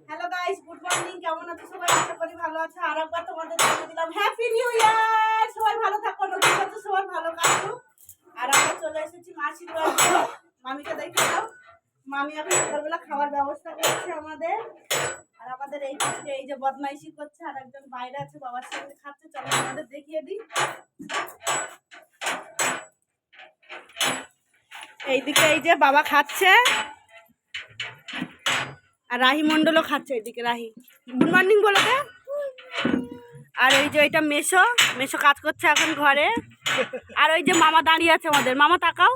Hello guys, good morning. কেমন আছো সবাই? আশা করি ভালো আছো। আর একবার তোমাদের জানিয়ে দিলাম হ্যাপি নিউ ইয়ার। সবাই ভালো থাকো, নতুন বছর সবার ভালো কাটুক। আর আমরা চলে এসেছি মাসির বাড়িতে। মামিকে দেখে দাও। মামি এখন সকালবেলা খাবার ব্যবস্থা করছে আমাদের। আর আমাদের এই দিকে এই যে বদমাইশি করছে, আর একজন বাইরে আছে বাবার সাথে খাচ্ছে। চলো আমাদের দেখিয়ে দিই। এইদিকে এই যে বাবা খাচ্ছে, আর রাহি মন্ডলও খাচ্ছে। এদিকে রাহি গুড মর্নিং বলে দে। আর ওই যে এটা মেশো মেশো কাজ করছে এখন ঘরে। আর ওই যে মামা দাঁড়িয়ে আছে আমাদের। মামা তাকাও।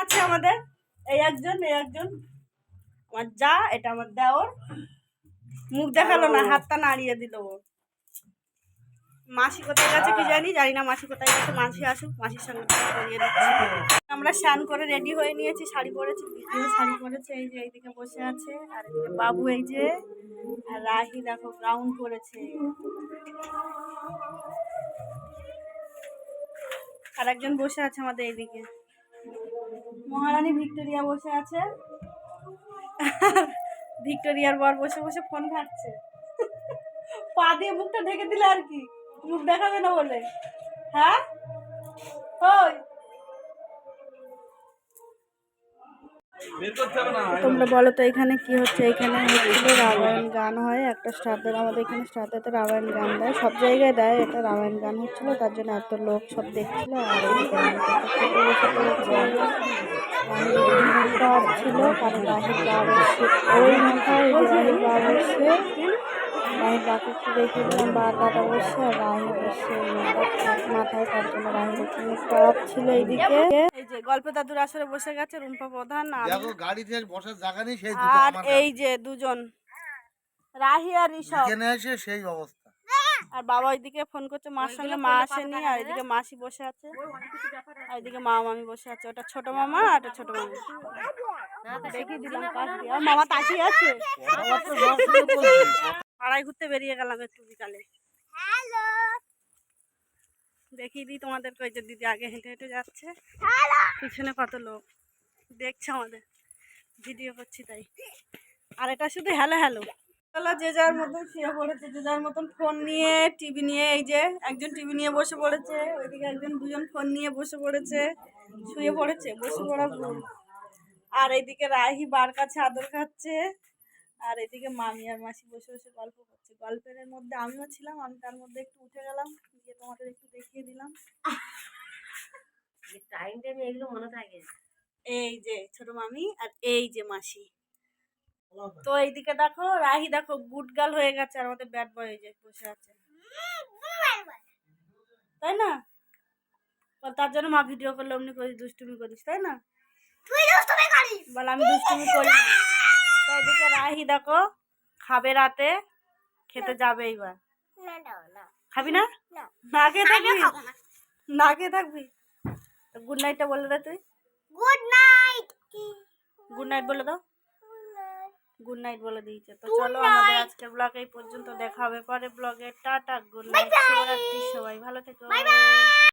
আছে আমাদের এই একজন আমার যা, এটা আমার দেওর। মুখ দেখালো না, হাতটা নাড়িয়ে দিল। মাসি কোথায় গেছে কি জানি না। মাসি কোথায় গেছে, মাসি আসুক, মাসির সঙ্গে করিয়ে দিচ্ছি। আমরা স্নান করে রেডি হয়ে নিয়েছি, শাড়ি পরেছি, শাড়ি পরেছে। এই যে এইদিকে বসে আছে, আর এদিকে বাবু এই যে, আর রাহি দেখো গাউন পরেছে। আর একজন বসে আছে আমাদের এইদিকে, মহারানী ভিক্টোরিয়া বসে আছে। ভিক্টোরিয়ার বর বসে বসে ফোন ঘাটছে। পা দিয়ে মুখটা ঢেকে দিলে আর কি, মুখ দেখাবে না বলে। হ্যাঁ ওই তোমরা বলো তো এখানে কি হচ্ছে? এখানে হচ্ছিল রামায়ণ গান হয় একটা শ্রাদ্ধের। আমাদের এখানে শ্রাদ্ধেতে রামায়ণ গান দেয়, সব জায়গায় দেয়। এটা রামায়ণ গান হচ্ছিল, তার জন্য এত লোক সব দেখছিল। আর ছিল কারণ রাহির বাপ এসে ওই মাথায় রাহির বাপ এসে রাহির বাপকে দেখে দিলাম, বা দাদা বসে আর রাহি বসে মাথায়, তার জন্য রাহির এখানে টপ ছিল। এইদিকে এই যে গল্প দাদুর আসরে বসে গেছে রুম্পা প্রধান। গাড়িতে বসার জায়গা নেই, সেই আর এই যে দুজন রাহি আর ঋষভ এখানে এসে সেই অবস্থা। আর বাবা ওইদিকে ফোন করছে, মার সঙ্গে মা আসেনি। আর এদিকে মাসি বসে আছে, আর এদিকে মা মামি বসে আছে। ওটা ছোট মামা আর এটা ছোট মামি। দেখি দিলাম পাশ দিয়ে। আর মামা তাকিয়ে আছে। পাড়ায় ঘুরতে বেরিয়ে গেলাম একটু বিকালে। দেখিয়ে দিই তোমাদেরকে। ওই যে দিদি আগে হেঁটে হেঁটে যাচ্ছে, পিছনে কত লোক দেখছে আমাদের, ভিডিও করছি তাই। আর এটা শুধু হ্যালো হ্যালো। যে যার মতন শুয়ে পড়েছে, যে যার মতন ফোন নিয়ে, টিভি নিয়ে। এই যে একজন টিভি নিয়ে বসে পড়েছে, ওইদিকে একজন দুজন ফোন নিয়ে বসে পড়েছে, শুয়ে পড়েছে। বসে পড়া ভুল। আর এইদিকে রাহি বার কাছে আদর খাচ্ছে, আর এদিকে মামি আর মাসি বসে বসে গল্প করছে। গল্পের মধ্যে আমিও ছিলাম, আমি তার মধ্যে একটু উঠে গেলাম, গিয়ে তোমাদের একটু দেখিয়ে দিলাম। এই যে ছোট মামি আর এই যে মাসি। তো এইদিকে দেখো রাহি দেখো গুড গার্ল হয়ে গেছে, আর আমাদের ব্যাড বয় যে বসে আছে, তাই না? তার জন্য মা ভিডিও করলে অমনি করিস, দুষ্টুমি করিস, তাই না? বল আমি দুষ্টুমি করি না। তো এদিকে রাহি দেখো খাবে রাতে, খেতে যাবে এইবার। খাবি না? না খেয়ে থাকবি? না খেয়ে থাকবি? গুড নাইটটা বলে দে তুই। Good night. গুড নাইট বলে দাও। গুড নাইট বলে দিয়েছে। তো চলো আমাদের আজকের ব্লগ এই পর্যন্ত, দেখা হবে পরে ব্লগে। টাটা, গুড নাইট, শুভরাত্রি, সবাই ভালো থেকো।